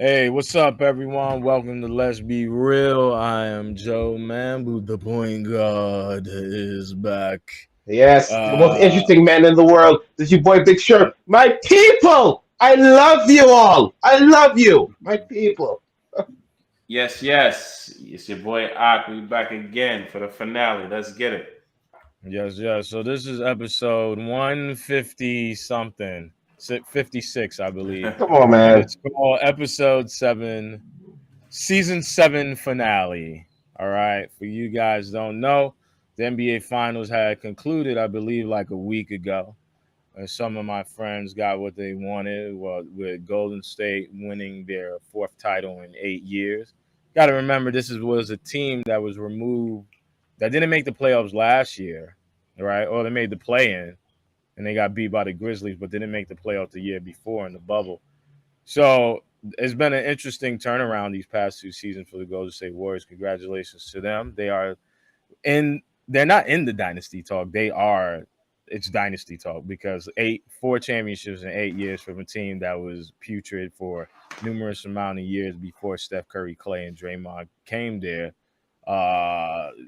Hey, what's up, everyone? Welcome to Let's Be Real. I am Joe Mambu. The point guard is back. Yes, the most Uh, interesting man in the world. This is your boy Big Shirt. My people, I love you all. I love you, my people. Yes. It's your boy Ak. We back again for the finale. Let's get it. yes. So this is episode 150 something, 56, I believe, Come on, and man. it's called Episode 7, Season 7 Finale. All right. For you guys don't know, the NBA Finals had concluded, I believe, like a week ago. And some of my friends got what they wanted, well, with Golden State winning their fourth title in 8 years. Got to remember, was a team that was removed, that didn't make the playoffs last year, right? Or they made the play-in, and they got beat by the Grizzlies, but didn't make the playoff the year before in the bubble. So it's been an interesting turnaround these past two seasons for the Golden State Warriors. Congratulations to them. They're not in the dynasty talk. It's dynasty talk because four championships in 8 years from a team that was putrid for numerous amount of years before Steph Curry, Clay, and Draymond came there.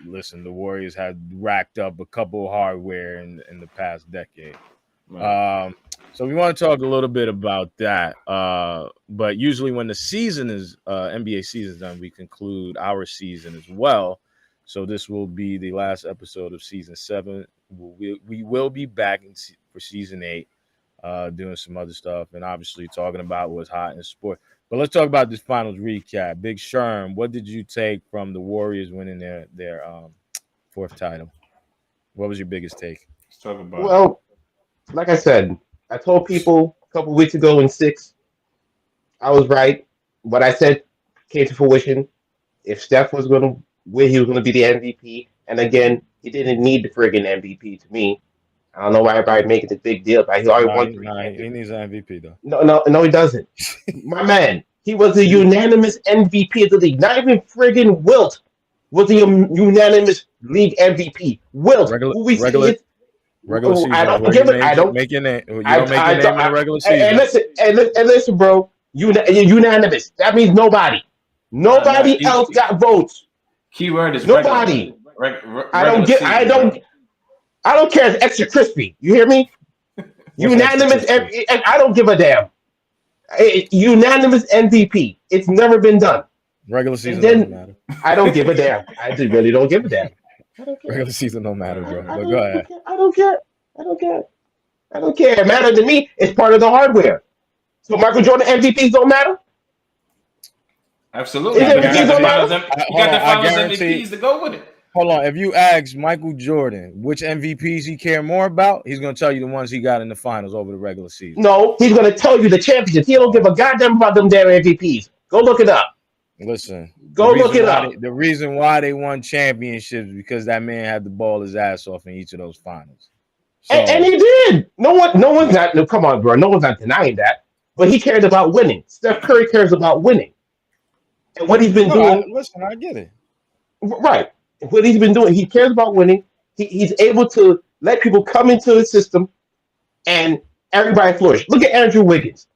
Listen, the Warriors had racked up a couple hardware in the past decade. Right. So we want to talk a little bit about that. But usually when the season is NBA season is done, we conclude our season as well. So this will be the last episode of season 7. We will be back for season 8, doing some other stuff and obviously talking about what's hot in sport. But let's talk about this finals recap. Big Sherm, what did you take from the Warriors winning their fourth title? What was your biggest take? Let's talk about it. Well, like I said, I told people a couple weeks ago in 6, I was right. What I said came to fruition. If Steph was going to win, he was going to be the MVP. And again, he didn't need the friggin' MVP to me. I don't know why everybody making a big deal, but he already No, won 3 he championships. needs an MVP though. No, he doesn't. My man, he was a unanimous MVP of the league. Not even friggin' Wilt was a unanimous league MVP. Wilt, Regular who we say regular is, regular I season is don't where you give it. I make don't. make your name. You don't make your name in the regular And season. listen, bro. Unanimous. That means nobody. Nah. Nobody else got votes. Keyword is regular. Nobody. I don't Regular get. season, bro. I don't care. It's extra crispy. You hear me? What's extra Unanimous. crispy? I don't give a damn. Unanimous MVP. It's never been done. Regular And season doesn't then matter. I don't give a damn. Really don't give a damn. I don't care. Regular season don't matter, bro. I But go ahead. don't care. I don't care. I don't care. It matters to me. It's part of the hardware. So Michael Jordan MVPs don't matter. Absolutely. His I But you got MVPs the don't guarantee. finals. matter. You Hold got the on. I finals guarantee. MVPs to go with it. Hold on. If you ask Michael Jordan which MVPs he care more about, he's gonna tell you the ones he got in the finals over the regular season. No, he's gonna tell you the championships. He don't give a goddamn about them damn MVPs. Go look it up. Listen, Go look it up. the reason why they won championships because that man had to ball his ass off in each of those finals. And So he did. No one's not. No, come on, bro. No one's not denying that. But he cares about winning. Steph Curry cares about winning, and what he's been no, doing. listen, I get it. Right. What he's been doing. He cares about winning. He's able to let people come into his system, and everybody flourish. Look at Andrew Wiggins,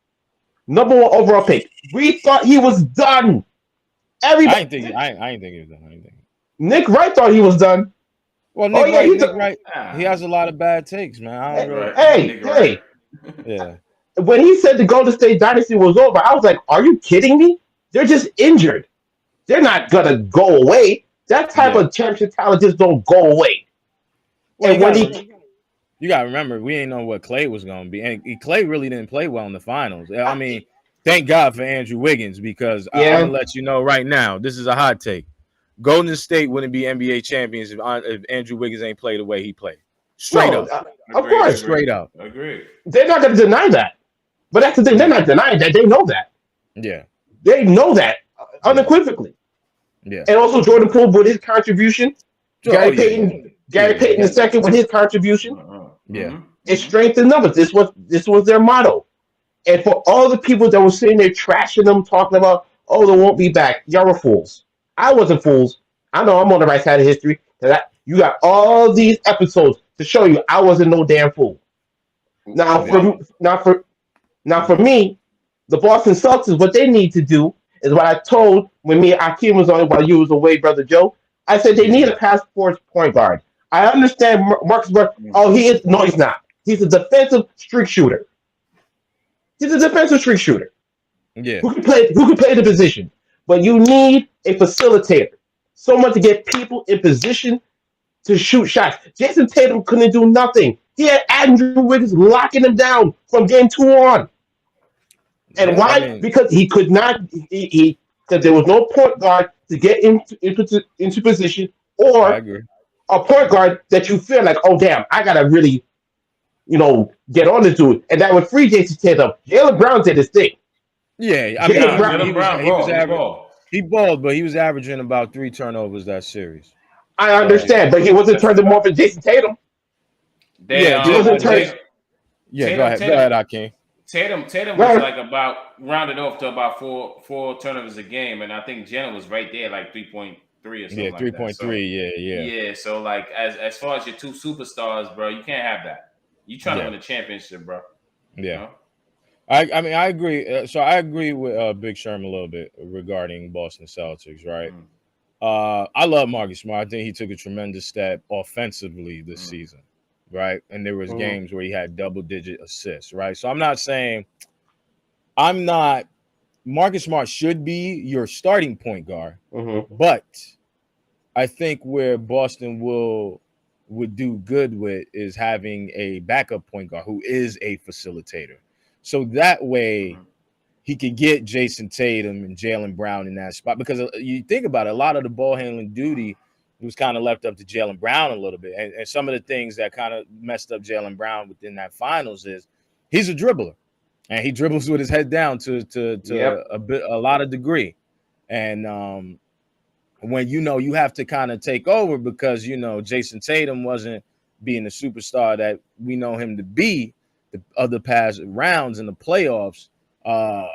#1 overall pick. We thought he was done. I ain't Everybody. think I ain't think he was done. I ain't think. Nick Wright thought he was done. Well, Oh yeah, Nick Wright, he has a lot of bad takes, man. I don't really. Right. Hey, Nigga, hey. right. Yeah. When he said the Golden State dynasty was over, I was like, "Are you kidding me? They're just injured. They're not gonna go away. That type Yeah. of championship talent just don't go away." Well, And when he, you got to remember, we didn't know what Clay was going to be, and Clay really didn't play well in the finals. I mean, thank God for Andrew Wiggins because I'm yeah, gonna let you know right now. This is a hot take. Golden State wouldn't be NBA champions if Andrew Wiggins ain't played the way he played. Straight no, up, of Agreed, course straight up. Agreed. they're not gonna deny that. But that's the thing; they're not denying that. They know that. Yeah, They know that yeah, unequivocally. yeah. And also Jordan Poole with his contribution, Oh yeah. Gary Payton the Yeah. second with his contribution. Yeah. It's strength in numbers. This was their motto. And for all the people that were sitting there trashing them, talking about, oh, they won't be back, y'all were fools. I wasn't fools. I know I'm on the right side of history. You got all these episodes to show you I wasn't no damn fool. Now Yeah. for now for me, The Boston Celtics, what they need to do is what I told when me and Akeem was on while you was away, brother Joe. I said they need Yeah, a passport point guard. I understand Marcus Smart. Mm. Oh, he is. No, he's not. He's a defensive streak shooter. He's a defensive streak shooter yeah, who can play the position. But you need a facilitator, someone to get people in position to shoot shots. Jason Tatum couldn't do nothing. He had Andrew Wiggins locking him down from game 2 on. And yeah. I why? mean, Because he could not. He because there was no point guard to get into position, I or agree. a point guard that you feel like, oh damn, I gotta really, get on this dude, and that would free Jason Tatum. Jalen Brown did his thing. Yeah, I mean, Jalen Nah, Brown. Jalen Brown he was ball. He average. ball. He balled, but he was averaging about 3 turnovers that series. I So understand, but he wasn't That's a turned him over fact. to Jason Tatum. They yeah, He wasn't turned. Tatum yeah. Go Tatum ahead, Tatum Akeem. Tatum was Well, like about rounded off to about four turnovers a game, and I think Jalen was right there, like 3.3 or Yeah, something like three that. point So three. Yeah, yeah, yeah, so like as far as your two superstars, bro, you can't have that. You trying to yeah, win a championship, bro. You yeah. know? I mean, I agree. So I agree with Big Sherm a little bit regarding Boston Celtics, right? Mm, I love Marcus Smart. I think he took a tremendous step offensively this mm, season, right? And there was mhm, games where he had double-digit assists, right? So I'm not. Marcus Smart should be your starting point guard, mhm, but I think where Boston would do good with is having a backup point guard who is a facilitator. So that way mm, he could get Jason Tatum and Jalen Brown in that spot because you think about it, a lot of the ball handling duty was kind of left up to Jalen Brown a little bit. And some of the things that kind of messed up Jalen Brown within that finals is he's a dribbler and he dribbles with his head down to yep, a lot of degree. And when you have to kind of take over because Jason Tatum wasn't being the superstar that we know him to be the other past rounds in the playoffs. uh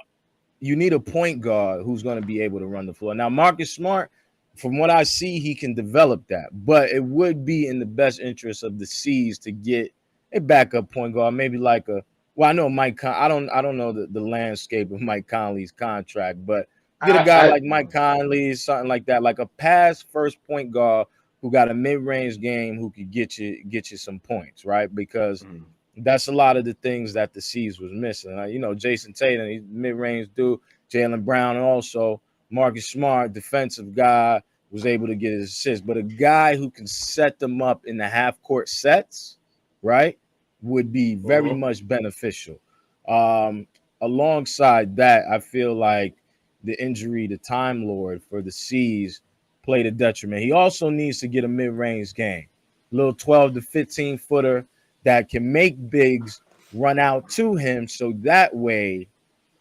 you need a point guard who's going to be able to run the floor. Now, Marcus Smart, from what I see, he can develop that, but it would be in the best interest of the C's to get a backup point guard, maybe like a. Well, I know I don't know the landscape of Mike Conley's contract, but get a guy I, like Mike Conley, something like that, like a pass first point guard who got a mid range game who could get you some points, right? Because mm, that's a lot of the things that the C's was missing. Jason Tatum, he's mid-range dude. Jalen Brown also. Marcus Smart, defensive guy, was able to get his assist. But a guy who can set them up in the half-court sets, right, would be very mhm, much beneficial. Um, Alongside that, I feel like the injury to Time Lord for the C's played a detriment. He also needs to get a mid-range game. Little 12 to 15 footer that can make bigs run out to him so that way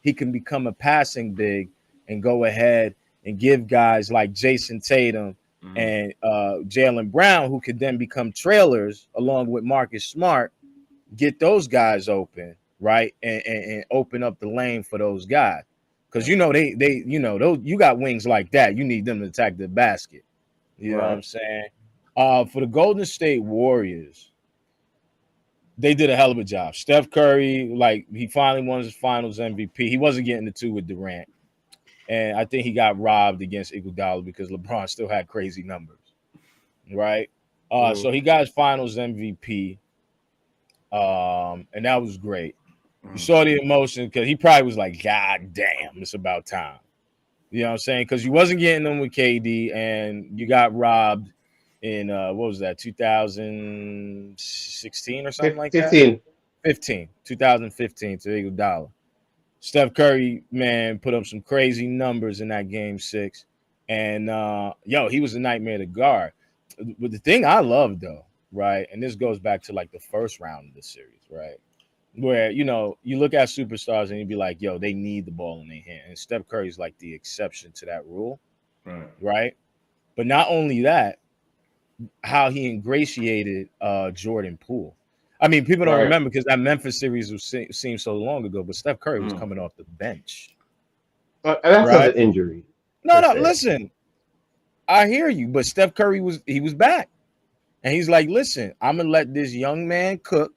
he can become a passing big and go ahead and give guys like Jason Tatum mm. and Jalen Brown, who could then become trailers along with Marcus Smart, get those guys open, right? And open up the lane for those guys. Because Yeah. those you got wings like that. You need them to attack the basket. You know what I'm right. saying? For the Golden State Warriors, they did a hell of a job. Steph Curry, like he finally won his Finals MVP. He wasn't getting the two with Durant, and I think he got robbed against Iguodala because LeBron still had crazy numbers, right? Mhm. So he got his Finals MVP, and that was great. You Mm, saw the emotion because he probably was like, "God damn, it's about time." You know what I'm saying? Because you wasn't getting them with KD, and you got robbed in what was that, 2016 or something like that? 15. 2015 to Iguodala. Steph Curry, man, put up some crazy numbers in that game 6. And he was a nightmare to guard. But the thing I love though, right, and this goes back to like the first round of the series, right? Where you look at superstars and you'd be like, yo, they need the ball in their hand. And Steph Curry's like the exception to that rule, right. right? But not only that, how he ingratiated Jordan Poole. I mean, people don't Right. remember because that Memphis series seemed so long ago, but Steph Curry was Mm, coming off the bench, And that's not right? an injury No, per no, se. listen, I hear you, but Steph Curry was back, and he's like, listen, I'm gonna let this young man cook.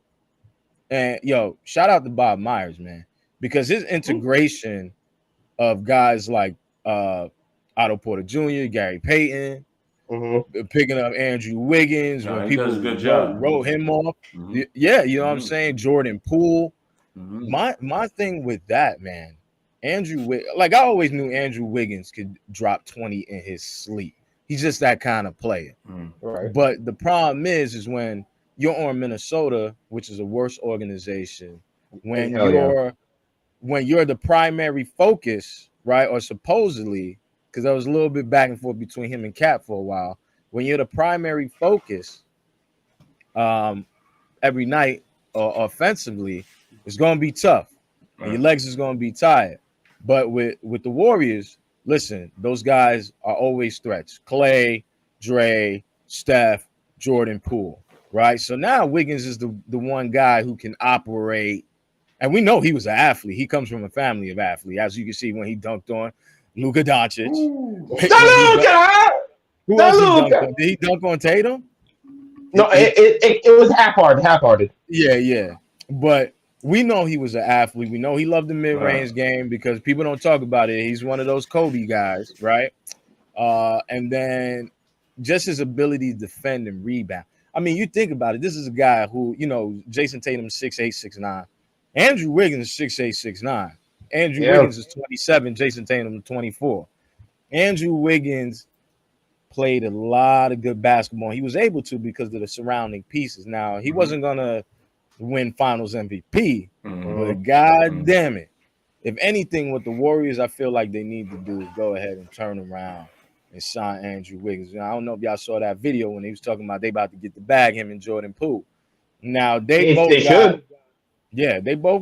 And shout out to Bob Myers, man. because his integration of guys like Otto Porter Jr., Gary Payton, picking up Andrew Wiggins when he does a people good job. wrote him off. Mm-hmm. Yeah, you know what I'm saying? Jordan Poole. Mm-hmm. My thing with that, man, like I always knew Andrew Wiggins could drop 20 in his sleep. He's just that kind of player. Right. But the problem is when you're on Minnesota, which is a worse organization, when you're the primary focus, right? Or supposedly, because there was a little bit back and forth between him and Cap for a while. When you're the primary focus, every night offensively, it's going to be tough. And your legs is going to be tired. But with the Warriors, listen, those guys are always threats. Clay, Dre, Steph, Jordan Poole, right? So now Wiggins is the one guy who can operate. And we know he was an athlete. He comes from a family of athletes, as you can see when he dunked on Luka Doncic. Who else he dunked on? Did he dunk on Tatum? No, it was half-hearted. Yeah. But we know he was an athlete. We know he loved the mid-range game because people don't talk about it. He's one of those Kobe guys, right? And then just his ability to defend and rebound. I mean, you think about it. This is a guy who, Jason Tatum 6'8", 6'9". Andrew Wiggins 6'8", 6'9". Andrew Wiggins is 27. Jason Tatum 24. Andrew Wiggins played a lot of good basketball. He was able to because of the surrounding pieces. Now, he wasn't going to win finals MVP, but God damn it. If anything, with the Warriors, I feel like they need to do is go ahead and turn around and sign Andrew Wiggins. I don't know if y'all saw that video when he was talking about they about to get the bag, him and Jordan Poole. Now, they both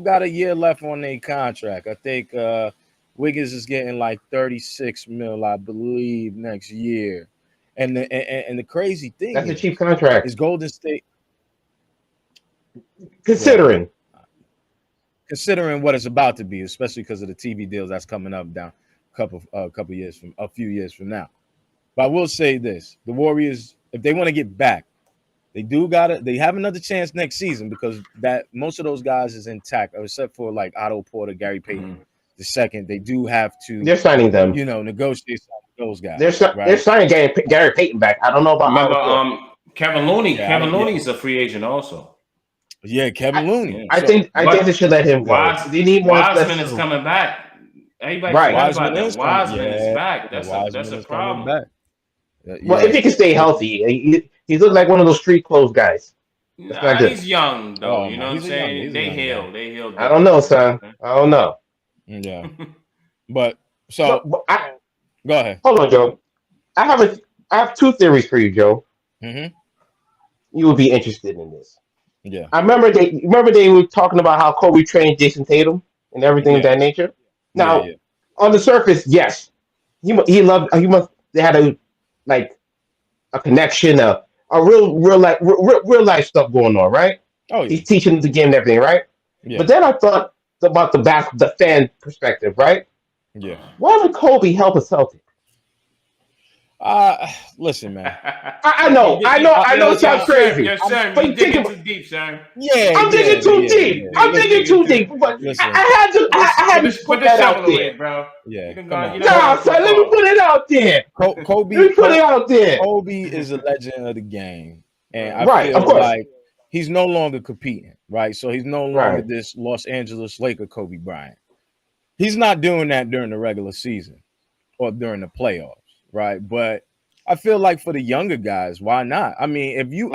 got a year left on their contract. I think Wiggins is getting like 36 mil, I believe, next year. And the crazy thing that's a cheap contract. Is Golden State considering what it's about to be, especially because of the TV deals that's coming up down a few years from now. But I will say this: the Warriors, if they want to get back, they have another chance next season because that most of those guys is intact, except for like Otto Porter, Gary Payton. The second, they do have to. They're signing them. Negotiate those guys. They're signing Gary Payton back. I don't know about. Remember, Kevin Looney. Kevin Looney's a free agent also. Yeah, Kevin Looney. I think they should let him go. They need more. Wiseman is coming back. Everybody forgot about that. Wiseman is back. That's a problem. Well, if he can stay healthy, he looks like one of those street clothes guys. He's young though. You know what I'm saying? They heal. I don't know, son. I don't know. Yeah, but go ahead. Hold on, Joe. I have two theories for you, Joe. You will be interested in this. Yeah, I remember they were talking about how Kobe trained Jason Tatum and everything of that nature. Now, on the surface, yes, he must. They had a connection, a real life stuff going on, right? Oh, yeah. He's teaching the game and everything, right? Yeah. But then I thought about the fan perspective, right? Yeah. Why would Kobe help a Celtic? Listen, man. I know. It sounds crazy. Yes, sir. You're digging too deep, sir. Yeah, I'm digging too deep. I'm digging too deep. But I had to put that out there, bro. Yeah. Nah, son, let me put it out there. Kobe. Let me put it out there. Kobe is a legend of the game, and I feel like he's no longer competing, right? So he's no longer this Los Angeles Laker Kobe Bryant. He's not doing that during the regular season or during the playoffs. Right, but I feel like for the younger guys, why not? I mean, if you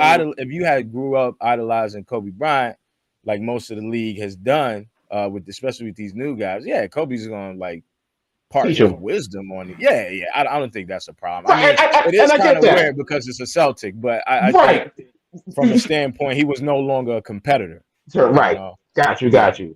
had grew up idolizing Kobe Bryant, like most of the league has done, especially with these new guys, Kobe's gonna part his wisdom on it. Yeah. I don't think that's a problem. I mean, it is kind of weird because it's a Celtic, but I think from a standpoint, he was no longer a competitor. Right. Got you.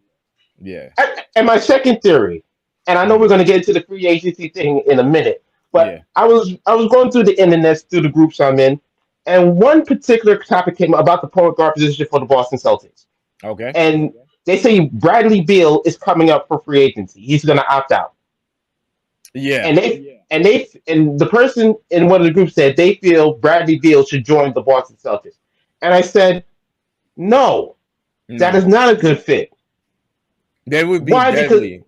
Yeah. And my second theory, and I know we're gonna get into the free agency thing in a minute. But I was going through the internet, through the groups I'm in, and one particular topic came about the point guard position for the Boston Celtics. Okay. And they say Bradley Beal is coming up for free agency. He's going to opt out. Yeah. And the person in one of the groups said they feel Bradley Beal should join the Boston Celtics. And I said, no, that is not a good fit. They would be Why? Because deadly,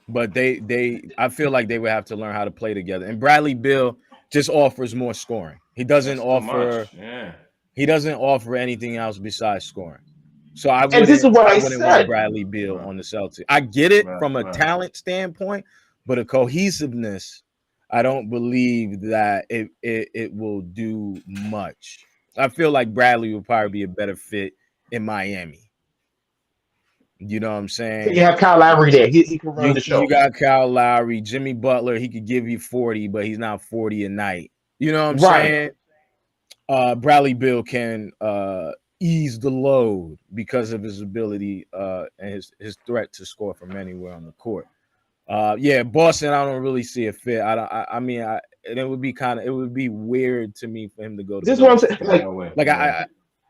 but I feel like they would have to learn how to play together. And Bradley Beal just offers more scoring. He doesn't That's too offer much. Yeah. he doesn't offer anything else besides scoring. So I and this wouldn't is what I I wouldn't want said. Bradley Beal Right. on the Celtics. I get it Right. from a Right. talent standpoint, but a cohesiveness, I don't believe that it will do much. I feel like Bradley would probably be a better fit in Miami. You know what I'm Because you saying? have Kyle Lowry there. He can run the You show. got Kyle Lowry, Jimmy Butler. He could give you 40, but he's not 40 a night. You know what I'm Right. saying? Bradley Beal can ease the load because of his ability and his threat to score from anywhere on the court. Yeah, Boston, I don't really see a fit. I mean, and it would be weird to me for him to go to This is what I'm Boston. saying. Like, No way. Like Yeah.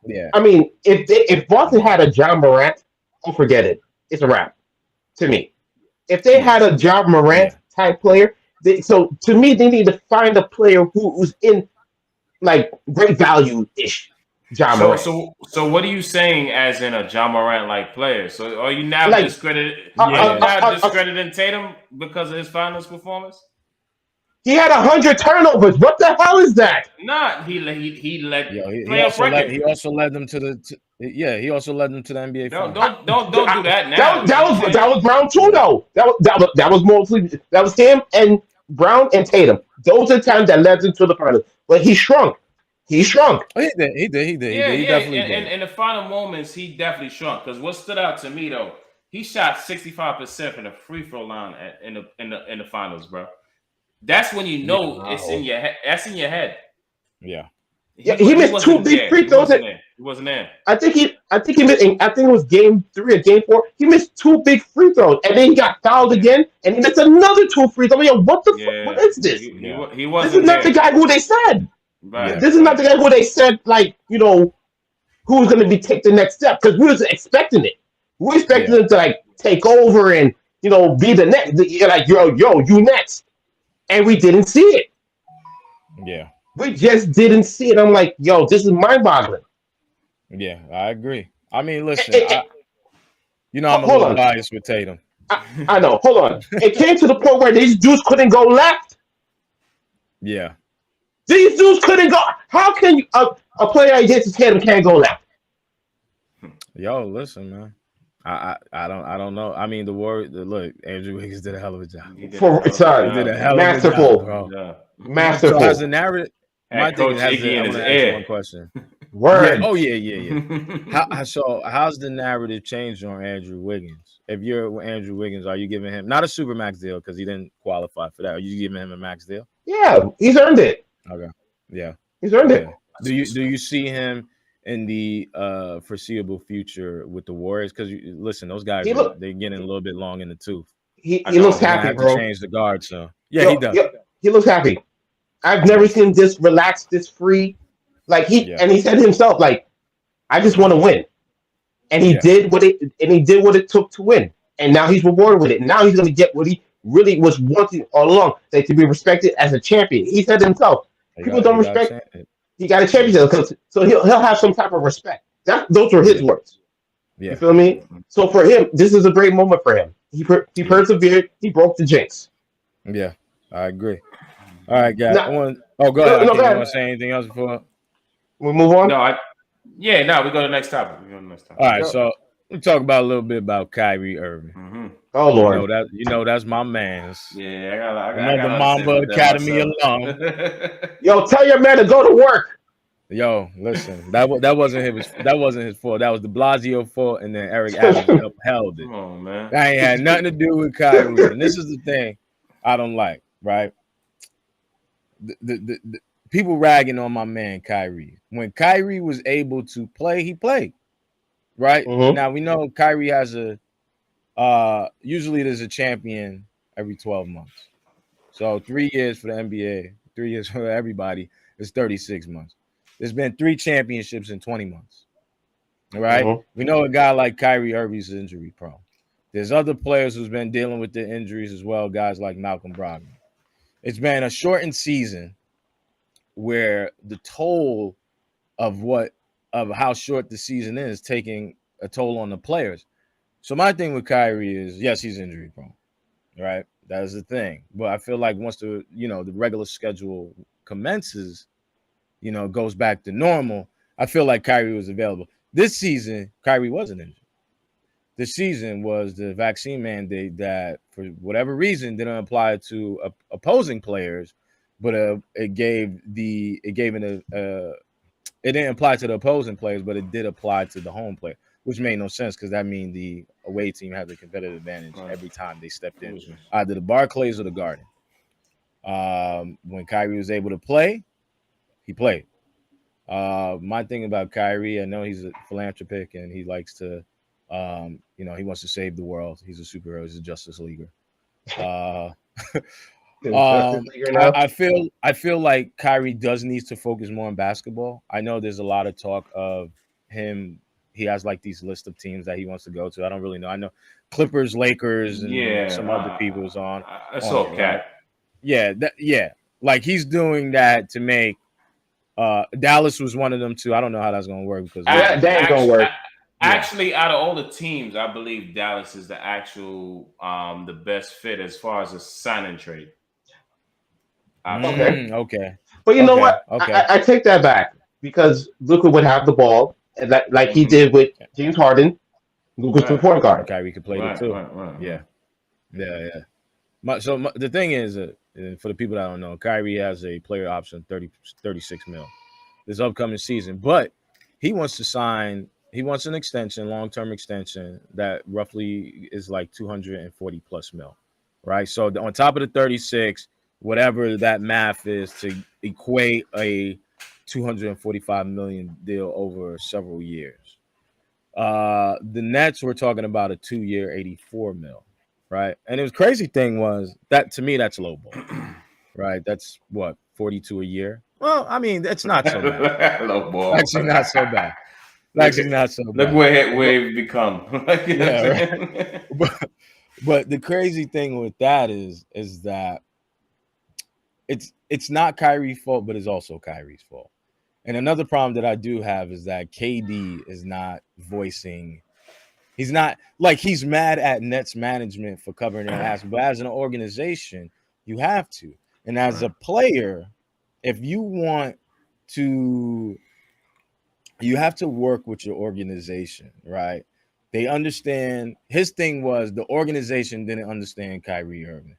yeah, I mean, if Boston had a John Morant, oh, forget it. It's a wrap to me. If they yeah, had a John Morant yeah. type player, so to me, they need to find a player who's in like great value ish. John So Morant. so so what are you saying as in a John Morant like player? So are you now Like discredited? Are you Yeah, now discrediting Tatum because of his finals performance? he had 100 turnovers. What the hell is that? Not he led yo, playoff record. he also led them to he also led them to the NBA Don't finals. don't do that That, now. that You know what was I'm that saying? was Brown too Yeah. though. That was him and Brown and Tatum. Those are the times that led them to the finals. But he shrunk. He shrunk. Oh, Yeah, he yeah. definitely And did. in the final moments, he definitely shrunk. Because what stood out to me though, he shot 65% from the free throw line in the finals, bro. That's when you Yeah, know it's in Wow. your head. That's in your head. yeah, Yeah, he He missed two wasn't big there. free throws. He wasn't there. I think he missed. I think it was game 3 or game 4. He missed two big free throws, and then he got fouled Yeah, again, and he missed another two free throws. Yo, what the fuck? What yeah. is this? yeah, He This is wasn't not the there. guy who they said. Right, yeah, This is not right. the guy who they said like who was going to be take the next step because we was expecting it. We were expecting yeah, him to like take over and be the next. You're like you next, and we didn't see it. yeah, We just didn't see it. I'm like, yo, this is mind boggling. yeah. I agree. I mean, listen, I'm a Hold little on. biased with Tatum. I know. Hold on. It came to the point where these dudes couldn't go left. Yeah, These dudes couldn't go. How can you a player like Jason Tatum can't go left? yo, listen, man. I don't know. I mean, look, Andrew Wiggins did a hell of a job. He did a For hell of a He son, did a job. hell of a job, masterful, bro. Yeah. So has masterful. the narrative? My Had thing Coach is, Iggy I in want his to ask ear. one question. Yeah. Word. Oh yeah, yeah, yeah. How's the narrative changed on Andrew Wiggins? If you're Andrew Wiggins, are you giving him not a super max deal because he didn't qualify for that? Are you giving him a max deal? Yeah, he's earned it. Okay. Yeah. He's earned Okay. it. Do you see him in the foreseeable future with the Warriors? Because listen, those guys He look. they're getting a little bit long in the tooth. I He looks know. They're gonna happy, have to bro. change the guard soon. Yeah, he Yo, does. yo, he looks happy. I've never Yeah. seen him this relaxed, this free. Like Yeah. and he said himself, like, I just want to win. And he Yeah. did what it took to win. And now he's rewarded with it. Now he's gonna get what he really was wanting all along, like to be respected as a champion. He said himself, people don't He got a respect chance. he got a Yeah. championship, so he'll have some type of respect. Those were his Yeah. words. You Yeah. feel me? So for him, this is a great moment for him. He Yeah. persevered. He broke the jinx. Yeah. I agree. All right, guys. Now, Go no, ahead. no, go Can you ahead. want to say anything else before? We move on. No, no, we go to the next topic. We go to the next topic. All right. Yep. So we talk about a little bit about Kyrie Irving. Mm-hmm. Oh Lord. That's my man's. Yeah, I Another got Mamba Academy alum. Yo, tell your man to go to work. Yo, listen, that wasn't his fault. That was De Blasio fault, and then Eric Adams upheld it. Come on, man. That ain't had nothing to do with Kyrie. And this is the thing I don't like, right? The people ragging on my man Kyrie. When Kyrie was able to play, he played. Right? Mm-hmm. Now we know Kyrie has usually there's a champion every 12 months. So 3 years for the NBA, 3 years for everybody is 36 months. There's been 3 championships in 20 months. All right. Mm-hmm. We know a guy like Kyrie Irving's injury prone. There's other players who's been dealing with the injuries as well, guys like Malcolm Brogdon. It's been a shortened season where the toll of how short the season is taking a toll on the players. So my thing with Kyrie is, yes, he's injury prone, right? That is the thing. But I feel like once the regular schedule commences, goes back to normal, I feel like Kyrie was available. This season, Kyrie wasn't injured. This season was the vaccine mandate that, for whatever reason, didn't apply to opposing players, but it didn't apply to the opposing players, but it did apply to the home player, which made no sense because that means the away team has a competitive advantage Right. every time they stepped in, Who's this? either the Barclays or the Garden. When Kyrie was able to play, he played. My thing about Kyrie, I know he's a philanthropic and he likes to, he wants to save the world. He's a superhero. He's a Justice Leaguer. Uh, Justice League now. I feel like Kyrie does need to focus more on basketball. I know there's a lot of talk of him. He has like these list of teams that he wants to go to. I don't really know. I know Clippers, Lakers, and some other people's on. That's all it, cat. right? Yeah. Like he's doing that to make Dallas was one of them too. I don't know how that's gonna work because That ain't gonna work. Actually, out of all the teams, I believe Dallas is the actual the best fit as far as a sign and trade. Okay. But you know what? Okay. I take that back because Luka would have the ball, and that, like he did with James Harden, Luka's the point guard. Kyrie could play it too. Right. Yeah. The thing is, for the people that don't know, Kyrie has a player option 36 mil this upcoming season, but he wants to sign. He wants an extension, long-term extension that roughly is like 240 plus mil, right? So on top of the 36, whatever that math is to equate a 245 million deal over several years. The Nets were talking about a 2-year 84 mil, right? And the crazy thing was that to me that's low ball, right? That's what 42 a year. Well, I mean it's not so bad. Low ball. Actually, not so bad. Actually, not so bad. Look where we've become. Right. But the crazy thing with that is that it's not Kyrie's fault, but it's also Kyrie's fault. And another problem that I do have is that KD is not voicing. He's not like he's mad at Nets management for covering their ass, but as an organization, you have to. And as a player, if you want to, you have to work with your organization, right? They understand. His thing was the organization didn't understand Kyrie Irving.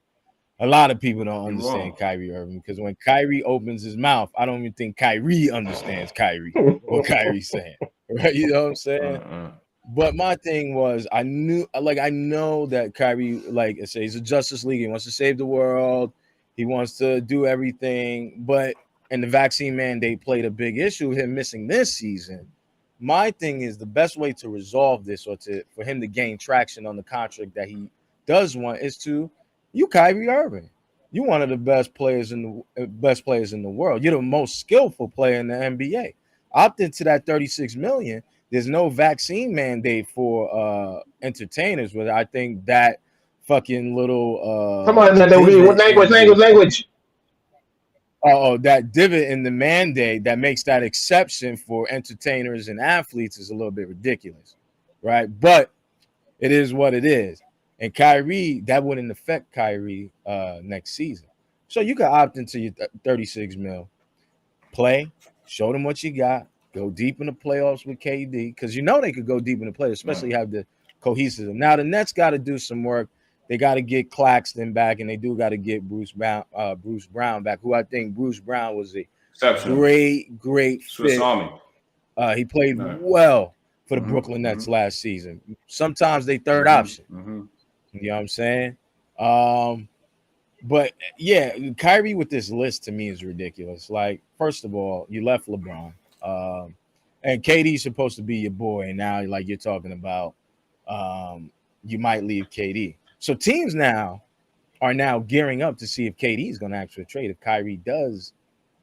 A lot of people don't understand Kyrie Irving because when Kyrie opens his mouth, I don't even think Kyrie understands Kyrie, what Kyrie's saying. Right? You know what I'm saying? But my thing was I know that Kyrie, like I say, he's a Justice League. He wants to save the world. He wants to do everything. And the vaccine mandate played a big issue with him missing this season. My thing is the best way to resolve this or for him to gain traction on the contract that he does want is to you Kyrie Irving. You're one of the best players in the world. You're the most skillful player in the NBA. Opt into that 36 million. There's no vaccine mandate for entertainers, but I think that fucking little come on, language. That divot in the mandate that makes that exception for entertainers and athletes is a little bit ridiculous, right? But it is what it is. And Kyrie, that wouldn't affect Kyrie next season. So you can opt into your 36 mil, play, show them what you got, go deep in the playoffs with KD, because they could go deep in the playoffs, especially have the cohesive. Now the Nets got to do some work. They got to get Claxton back, and they do got to get Bruce Brown back, who I think Bruce Brown was a great Swiss fit. Army. He played well for the Brooklyn Nets last season. Sometimes they third option. You know what I'm saying? But yeah, Kyrie with this list to me is ridiculous. Like, first of all, you left LeBron. And KD's supposed to be your boy, and now like you're talking about you might leave KD. So teams are now gearing up to see if KD is going to actually trade if Kyrie does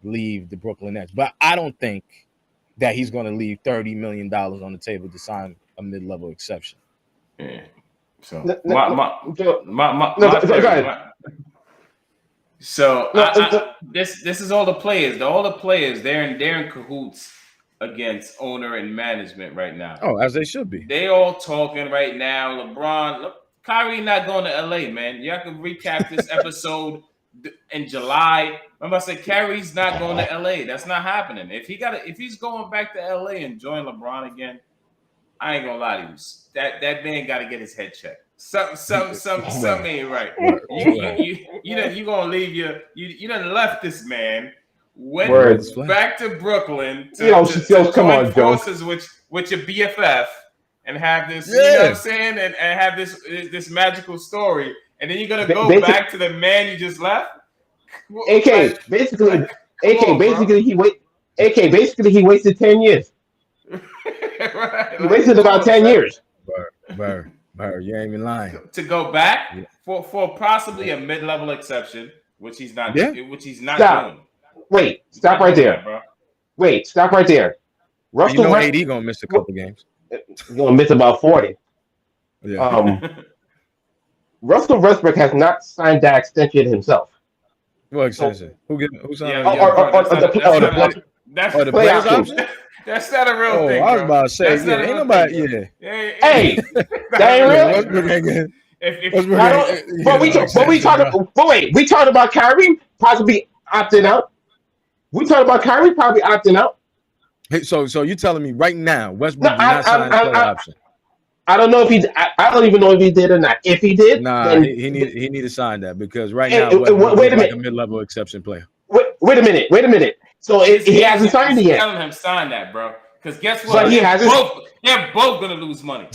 leave the Brooklyn Nets. But I don't think that he's going to leave $30 million on the table to sign a mid-level exception. Yeah. So this is all the players. All the players they're in cahoots against owner and management right now. Oh, as they should be. They all talking right now. LeBron, Kyrie not going to LA, man. Y'all can recap this episode in July. Remember, I said Kyrie's not going to LA. That's not happening. If he's going back to LA and join LeBron again, I ain't gonna lie to you. That man got to get his head checked. Something ain't right. You gonna leave you done left this man. Went back to Brooklyn to come on, forces with your BFF and have this, you know what I'm saying, and have this magical story, and then you're gonna go back to the man you just left. Basically he wasted 10 years. Right, he wasted about 10 years. Bird, you ain't even lying. To go back for possibly a mid-level exception, which he's not doing. Wait, stop right there. Bro. Wait, stop right there. Russell AD gonna miss a couple games. He's gonna miss about 40. Yeah. Russell Westbrook has not signed that extension himself. What extension? Who signed? That's the players option. That's not a real thing. I was about to say, ain't nobody. Hey, that ain't real. But we talking about Kyrie possibly opting out. We talking about Kyrie probably opting out. Hey, so you telling me right now Westbrook did not sign a player option? I don't know if he. I don't even know if he did or not. If he did, he need to sign that because right now Westbrook is like a mid-level exception player. Wait a minute. So he hasn't signed it yet. Telling him sign that, bro. Because guess what? But they're both gonna lose money.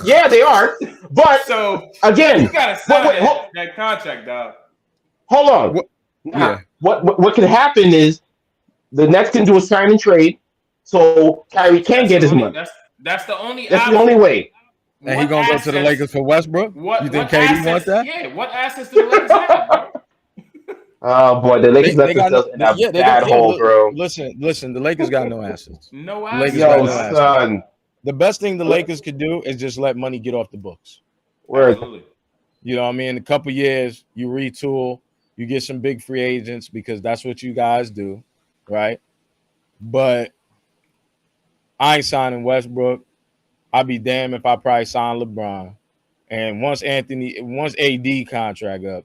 Yeah, they are. But so again, you gotta sign that contract, dog. Hold on. What can happen is the Nets can do a sign and trade, so Kyrie can get his money. That's the only. That's the only way. And he gonna go to the Lakers for Westbrook? You think KD wants that? Yeah. What assets do the Lakers have, bro? Oh boy, the Lakers left themselves in a bad hole, bro. Listen, the Lakers got no assets. No assets. Son. The best thing the Lakers could do is just let money get off the books. Absolutely. You know what I mean? In a couple years, you retool, you get some big free agents because that's what you guys do, right? But I ain't signing Westbrook. I'd be damned if I probably sign LeBron. And once AD contract up,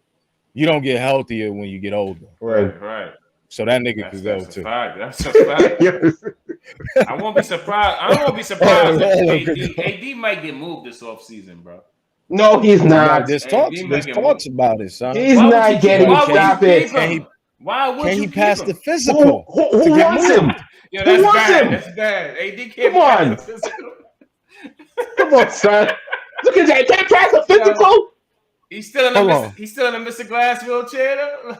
you don't get healthier when you get older. Right. So that nigga could go too. That's a fact. I won't be surprised if AD might get moved this offseason, bro. No, he's not. There's talks about it, son. He's not getting stop it. Can he pass the physical? Who wants him? Yeah, that's bad. AD can't pass the physical. Come on, son. Look at that. Can't pass the physical. He's still in the Mr. Glass wheelchair though?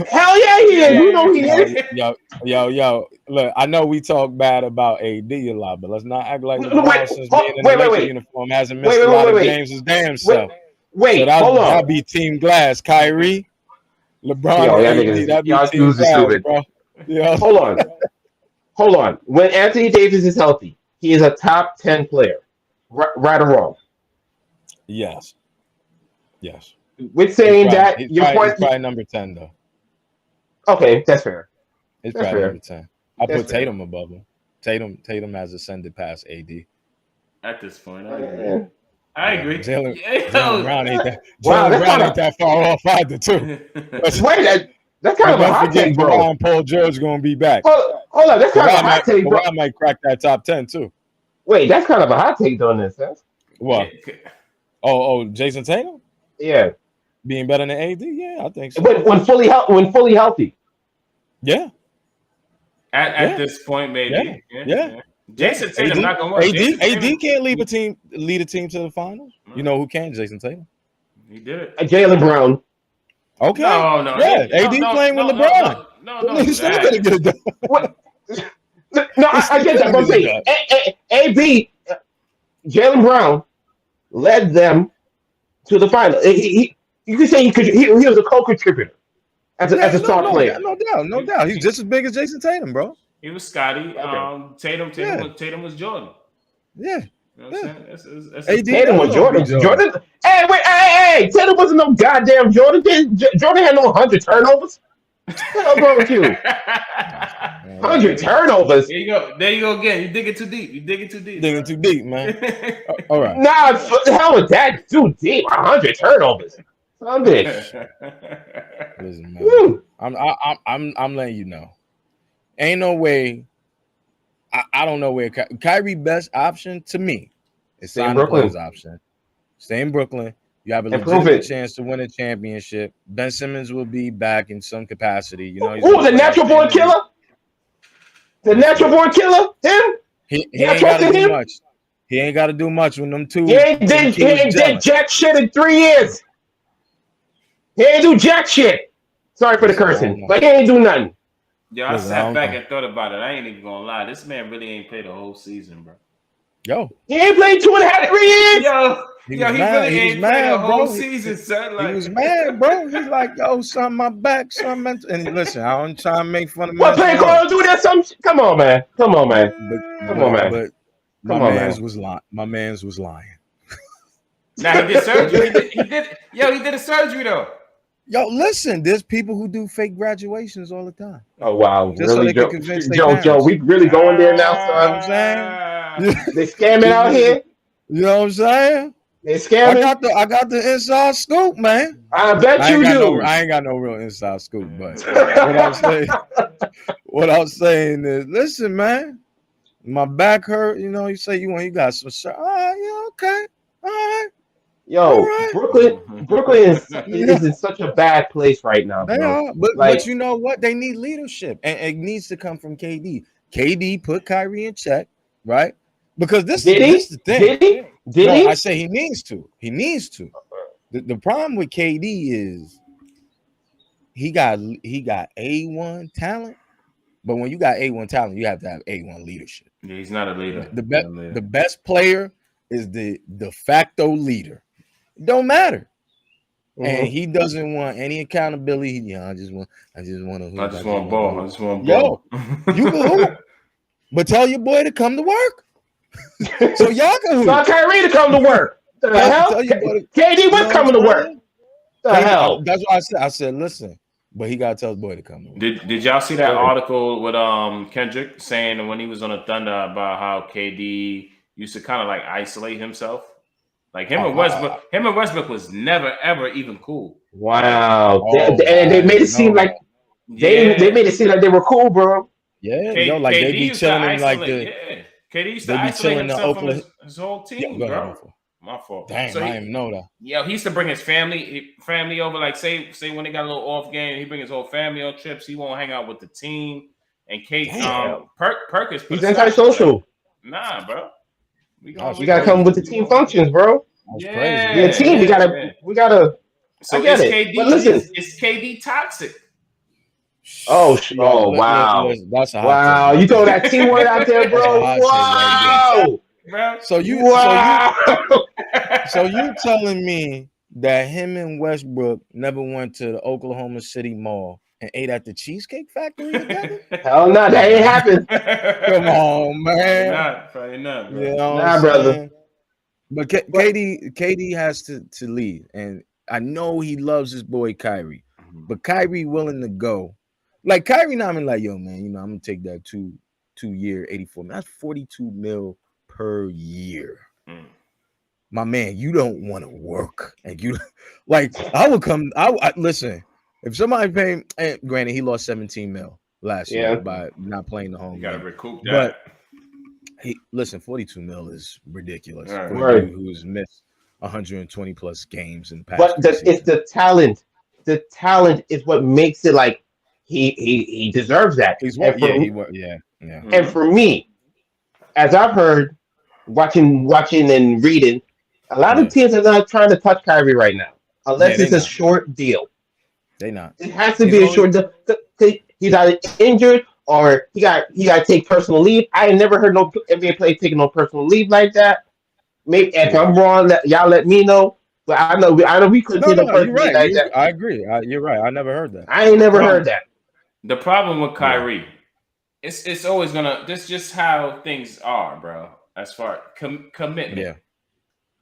Hell yeah, he is. You know he is. Yo. Look, I know we talk bad about AD a lot, but let's not act like LeBron since being in the Lakers uniform hasn't missed a lot of games his damn self. Hold on. That'd be Team Glass. Kyrie, LeBron, that'd be Team Glass, bro. Yeah. Hold on. When Anthony Davis is healthy, he is a top 10 player. Right or wrong? Yes. With saying that, he's probably number 10 though. Okay, that's fair. It's probably number 10. I put Tatum above him. Tatum has ascended past AD. At this point, I agree. Jaylen Brown ain't that far off either, too. Wait, that's kind of a hot take, bro. Paul George going to be back. Hold on, that's kind of a hot take, bro. I might crack that top 10, too. Wait, that's kind of a hot take, though, in this sense. What? Oh, Jason Tatum? Yeah. Being better than AD? Yeah, I think so. When fully healthy. Yeah. At this point, maybe. Yeah. Jason Tatum not gonna work. AD can't lead a team to the finals. You know who can? Jason Tatum. He did it. Jaylen Brown. Okay. No. Yeah. AD playing with LeBron. No. He's still gonna get it done. No, I get that. But I'm saying, AB, Jaylen Brown led them to the final. You could say he was a co-contributor as a star player. No doubt. He's just as big as Jason Tatum, bro. He was Scotty. Okay. Tatum was Jordan. Yeah. You know what I'm saying? Tatum was Jordan. Hey, Tatum wasn't no goddamn Jordan. Jordan had no 100 turnovers. hell wrong with you? 100 turnovers. There you go. There you go again. You digging too deep. You digging too deep. Digging too deep, man. All right. Nah, what the hell with that? Too deep. 100 turnovers. Some bitch. Listen, man. Woo. I'm letting you know. Ain't no way. I don't know where Kyrie best option to me is Stay in sign the Brooklyn. players option. Stay in Brooklyn. You have a Improve legitimate it. chance to win a championship. Ben Simmons will be back in some capacity. You know, he's Ooh, gonna the play natural born outstanding. killer? The natural born killer? Him? He Yeah, ain't got to trusting do him? much. He ain't got to do much when them two. He ain't them did, two he is ain't did gelling. jack shit in 3 years. He ain't do jack shit. Sorry for the Listen, I don't cursing, know. but he ain't do nothing. Yo, I Listen, I sat don't back know. and thought about it. I ain't even gonna lie. This man really ain't played the whole season, bro. Yo, He ain't played 2.5, 3 years. He was really mad. He was ain't played the mad, whole bro. season, son. He Like, was mad, bro. He's like, yo, son, my back, son, mental. And listen, I don't try to make fun of What, mental playing health. Call of Duty or some shit? Come on, man. Come on, man. Come on, man. But my Come on, man's man. was lying. My man's was lying. now he did surgery. He did a surgery though. Yo, listen, there's people who do fake graduations all the time. Oh, wow. Just so Really, they can Joe? convince their Joe, parents. we really going there now, You know what son? I'm saying? They scamming out here? You know what I'm saying? They I scamming? got the inside scoop, man. I bet you do. I ain't got no real inside scoop, but what I'm saying is, listen, man, my back hurt. You know, you say you got some. All right, yeah, okay, all right, all Yo, right. Brooklyn is in such a bad place right now, They bro. are, but Like, you know what? They need leadership, and it needs to come from KD. KD put Kyrie in check, right? Because this did is he? the thing. Did he? Did No, he? I say he needs to. He needs to. The problem with KD is he got A1 talent, but when you got A1 talent, you have to have A1 leadership. Yeah, he's not a leader. The best player is the de facto leader. It don't matter. And he doesn't want any accountability. I just want to hoop. I just want ball. I just want Yo, ball. you can hoop, but tell your boy to come to work. So y'all can hoop. Tell Kyrie to come to work. The hell? Tell your boy KD was coming to work. The hell? That's why I said, listen, but he gotta tell his boy to come to work. Did y'all see that article with Kendrick saying when he was on the Thunder about how KD used to kind of like isolate himself? Like him and Westbrook was never ever even cool. Wow. And they made it seem like they made it seem like they were cool, bro. Yeah, yo, like they be chilling in like KD used to isolate himself from his whole team, bro. My fault. Damn, so I didn't know that. Yeah, he used to bring his family over. Like say when they got a little off game, he bring his whole family on trips. He won't hang out with the team. And Perkins, he's antisocial. Nah, bro. You gotta come with the team functions, bro. That's crazy. We're a team. We gotta. So I get it. But listen, is KD toxic? Oh, wow! That's a wow! You throw that T word out there, bro. Wow! Bro. So you telling me that him and Westbrook never went to the Oklahoma City Mall and ate at the Cheesecake Factory together? Hell no, that ain't happened. Come on, man. Probably not, bro. You know nah, brother. But KD has to lead, and I know he loves his boy Kyrie, but Kyrie willing to go. Like Kyrie, not like, yo, man, you know, I'm gonna take that two-year, 84 million. That's 42 mil per year. My man, you don't want to work, and you like. I would come. I listen. If somebody paid, and granted, he lost 17 mil last year by not playing the home game. You gotta recoup that. But 42 mil is ridiculous for right. a dude who's missed 120 plus games in the past. But it's the talent. The talent is what makes it like he deserves that. And for me, as I've heard, watching and reading, a lot of teams are not trying to touch Kyrie right now, unless it's a short deal. They not. It has to be a short deal. He's either injured or he got to take personal leave. I ain't never heard no NBA player taking no personal leave like that. Maybe if I'm wrong, y'all let me know. But I know we couldn't take no personal leave like that. I agree. You're right. I never heard that. I ain't never heard that. The problem with Kyrie, it's always gonna. This just how things are, bro. As far commitment.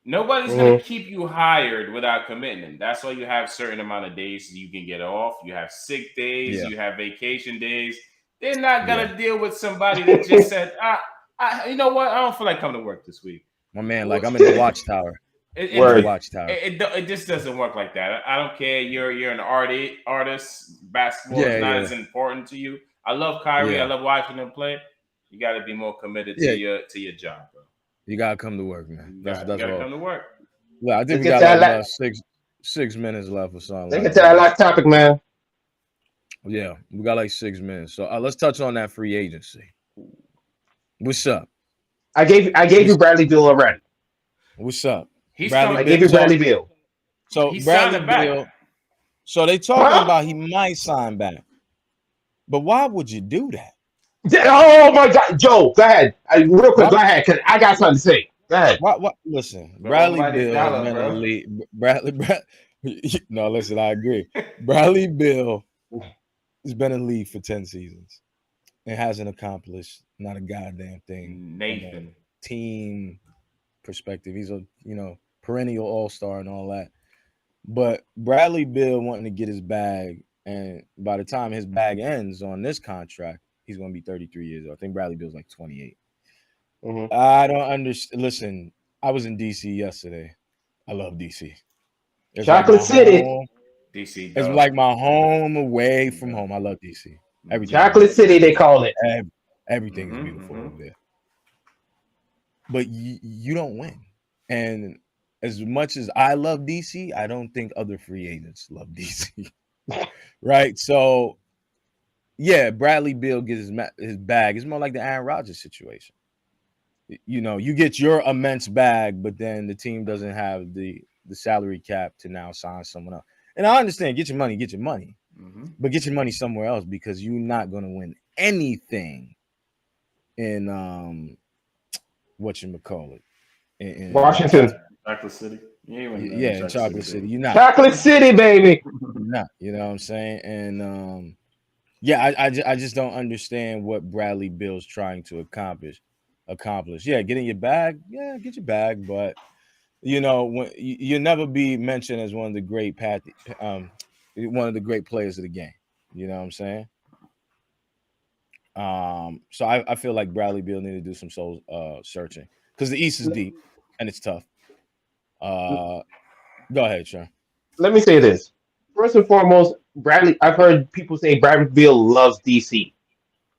Nobody's gonna Mm-hmm. keep you hired without commitment. That's why you have certain amount of days you can get off. You have sick days. Yeah, You have vacation days. They're not yeah. gonna deal with somebody that just said, you know what? I don't feel like coming to work this week. My man, like Well, I'm in the watchtower. I'm in the it, Word. watchtower. it just doesn't work like that. I don't care. You're an artist. Basketball is Yeah, not yeah, as important to you. I love Kyrie. I yeah, love watching him play. You got to be more committed yeah. to your job, bro. You gotta come to work, man. You That's got to all. come to work. Well, I think Let's we get got to like that. about six minutes left or something Let's like get to that that. last topic, man. Yeah, we got like 6 minutes. So let's touch on that free agency. What's up? I gave you What's Bradley Beal already. what's up? He's Bradley I coming. Bill. gave you So Bradley Beal. so He's Bradley signing back. Bill. So they talking Huh? about he might sign back, but why would you do that? Oh my God, Joe, go ahead. Real quick, Why? go ahead, cause I got something to say. Go ahead. What? Listen, The Bradley almighty Bill has dollar, been a bro. lead. No, listen, I agree. Bradley Bill has been in the league for 10 seasons and hasn't accomplished not a goddamn thing from a Nathan. team perspective. He's a perennial All Star and all that. But Bradley Bill wanting to get his bag, and by the time his bag ends on this contract, he's going to be 33 years old. I think Bradley Bill's like 28. Mm-hmm. I don't understand. Listen, I was in DC yesterday. I love DC. It's like Chocolate my City. home. DC It's dub. like my home away DC from dub. home. I love DC. Everything is DC Chocolate dub. beautiful. City, they call it. Everything is beautiful Mm-hmm. over there. But you don't win. And as much as I love DC, I don't think other free agents love DC. Right? So, yeah, Bradley Beal gets his bag. It's more like the Aaron Rodgers situation. You get your immense bag, but then the team doesn't have the salary cap to now sign someone else. And I understand, get your money, Mm-hmm. but get your money somewhere else because you're not going to win anything in what in Washington. Washington. Chocolate City. You ain't winning nothing in Yeah, in Chocolate City, Chocolate City, baby. you're not. Chocolate City, baby. You're not. You know what I'm saying? And yeah, I just don't understand what Bradley Bill's trying to accomplish. Yeah, getting your bag. Yeah, get your bag, but when you'll never be mentioned as one of the one of the great players of the game. You know what I'm saying? So I feel like Bradley Beal need to do some soul searching because the East is deep and it's tough. Go ahead, Sean. Let me say this. First and foremost, Bradley. I've heard people say Bradley Beal loves DC.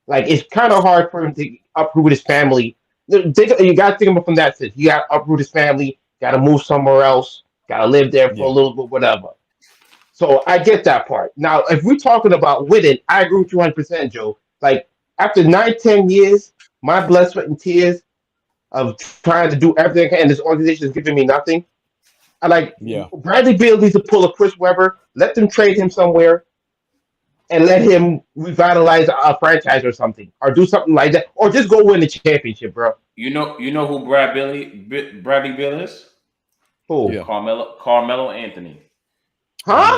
Like it's kind of hard for him to uproot his family. You got to think about it from that sense. You got to uproot his family. Got to move somewhere else. Got to live there for a Yeah, little bit, whatever. So I get that part. Now, if we're talking about winning, I agree with you 100%, Joe. Like after 9, 10 years, my blood, sweat, and tears of trying to do everything, and this organization is giving me nothing. I like yeah, Bradley Beal needs to pull a Chris Webber, let them trade him somewhere, and let him revitalize a franchise or something, or do something like that, or just go win the championship, bro. You know who Bradley Bill is? Cool. yeah. Carmelo Anthony. Huh?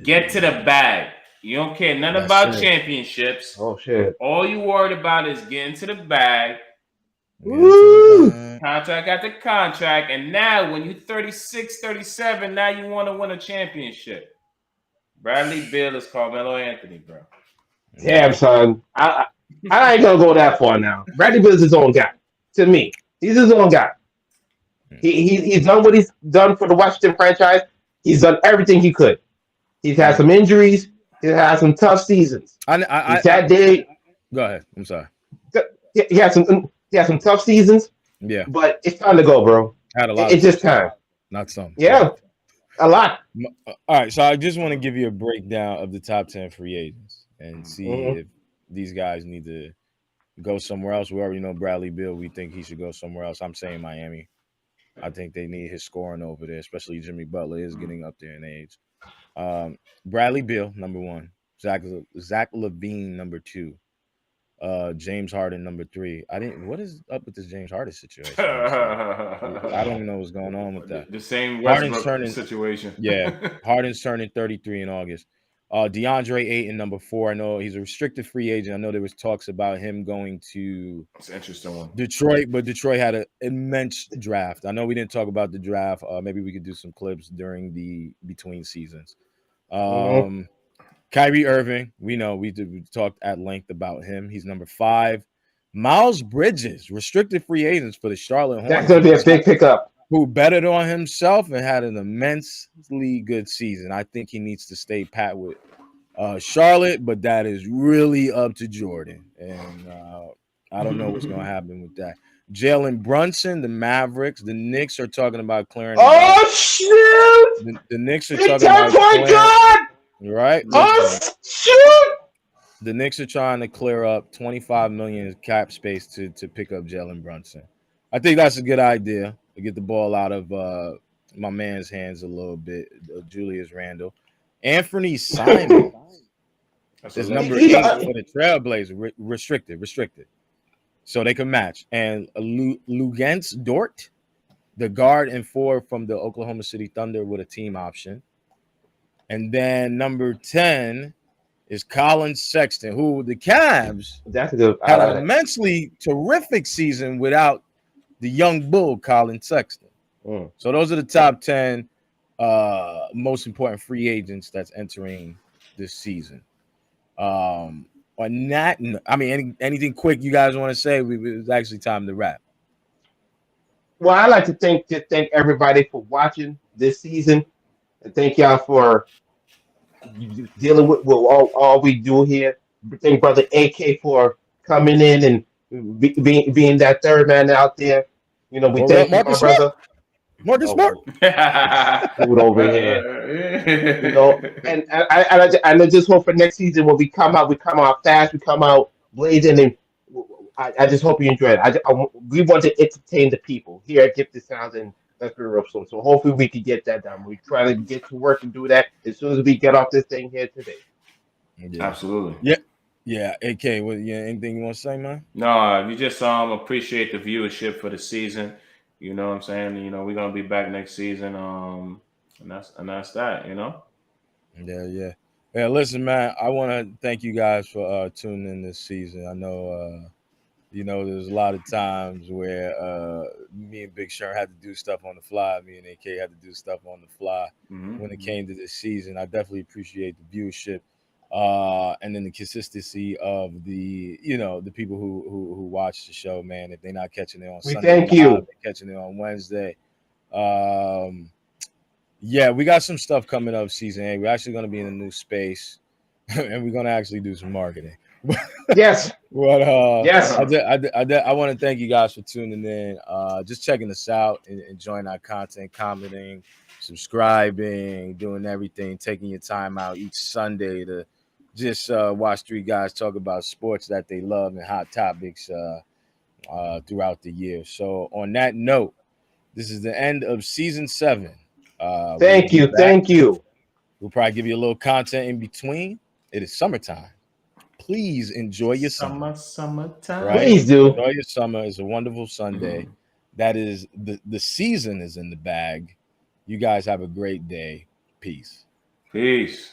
Get to the bag. You don't care nothing That's about it. championships. Oh shit. All you worried about is getting to the bag, Get into Woo! the bag. contract after contract, and now when you're 36, 37, now you want to win a championship. Bradley Bill is Carmelo Anthony, bro. Damn, Yeah, son. I ain't gonna go that far now. Bradley Beal is his own guy. To me, he's his own guy. He's done what he's done for the Washington franchise. He's done everything he could. He's had some injuries. He's had some tough seasons. He's I had day. go ahead. I'm sorry. He had some tough seasons, Yeah, but it's time to go, bro. had a lot of It's tough just seasons, time. not some. Yeah. Yeah, a lot. All right, so I just want to give you a breakdown of the top 10 free agents and see Mhm. if these guys need to go somewhere else. We already know Bradley Bill. We think he should go somewhere else. I'm saying Miami. I think they need his scoring over there, especially Jimmy Butler is getting up there in age. Bradley Beal, number one. Zach Levine, number two. James Harden, number three. What is up with this James Harden situation? I don't know what's going on with that. The same Harden's Westbrook turning, situation. yeah, Harden's turning 33 in August. DeAndre Ayton, number 4. I know he's a restricted free agent. I know there was talks about him going to It's an interesting one. Detroit, but Detroit had an immense draft. I know we didn't talk about the draft. Maybe we could do some clips during the between seasons. Mhm. Kyrie Irving, we know we talked at length about him. He's number 5. Miles Bridges, restricted free agents for the Charlotte That's Hornets, going to be a big pickup. who betted on himself and had an immensely good season. I think he needs to stay pat with Charlotte, but that is really up to Jordan. And I don't know what's going to happen with that. Jalen Brunson, the Mavericks, the Knicks are talking about clearing him out. Oh, shoot! The Knicks are Big talking time about point clearing. guard! Right? Oh, Listen, shoot! the Knicks are trying to clear up 25 million cap space to pick up Jalen Brunson. I think that's a good idea to get the ball out of my man's hands a little bit, Julius Randle. Anthony Simon That's is a number He's 8 a- for the Trailblazers, restricted. So they can match. And Lugens Dort, the guard and 4 from the Oklahoma City Thunder with a team option. And then number 10 is Colin Sexton, who the Cavs That's a good. had an immensely terrific season without the young bull, Colin Sexton. Mm. So those are the top 10 most important free agents that's entering this season. On that, I mean, anything quick you guys want to say? It's actually time to wrap. Well, I like to thank everybody for watching this season, and thank y'all for dealing with all we do here. Thank brother AK for coming in and being that third man out there. You know, we What about thank you, my Marcus Smart? brother. Marcus Smart? Oh, shoot over here. You know, and I just hope for next season when we come out fast, we come out blazing, and I just hope you enjoy it. We want to entertain the people here at Gifted Sounds, and that's very rough. So hopefully we can get that done. We try to get to work and do that as soon as we get off this thing here today. Yeah. Absolutely. Yeah. AK, anything you want to say, man? No, you just appreciate the viewership for the season. You know what I'm saying? You know, we're gonna be back next season. And that's that, you know? Yeah. Yeah, listen, man, I want to thank you guys for tuning in this season. I know there's a lot of times where me and Big Sherm had to do stuff on the fly. Me and AK had to do stuff on the fly when it came to this season. I definitely appreciate the viewership and then the consistency of the people who watch the show, man. If they're not catching it on We Sunday, thank you. they're catching it on Wednesday. Yeah, we got some stuff coming up season 8. We're actually going to be in a new space, and we're going to actually do some marketing. Yes. But Yes. I want to thank you guys for tuning in, just checking us out and enjoying our content, commenting, subscribing, doing everything, taking your time out each Sunday to just watch 3 guys talk about sports that they love and hot topics throughout the year. So on that note, this is the end of season 7. Thank you. Thank you. We'll probably give you a little content in between. It is summertime. Please enjoy your summer. Summertime. Right? Please do. Enjoy your summer. It's a wonderful Sunday. That is the season is in the bag. You guys have a great day. Peace. Peace.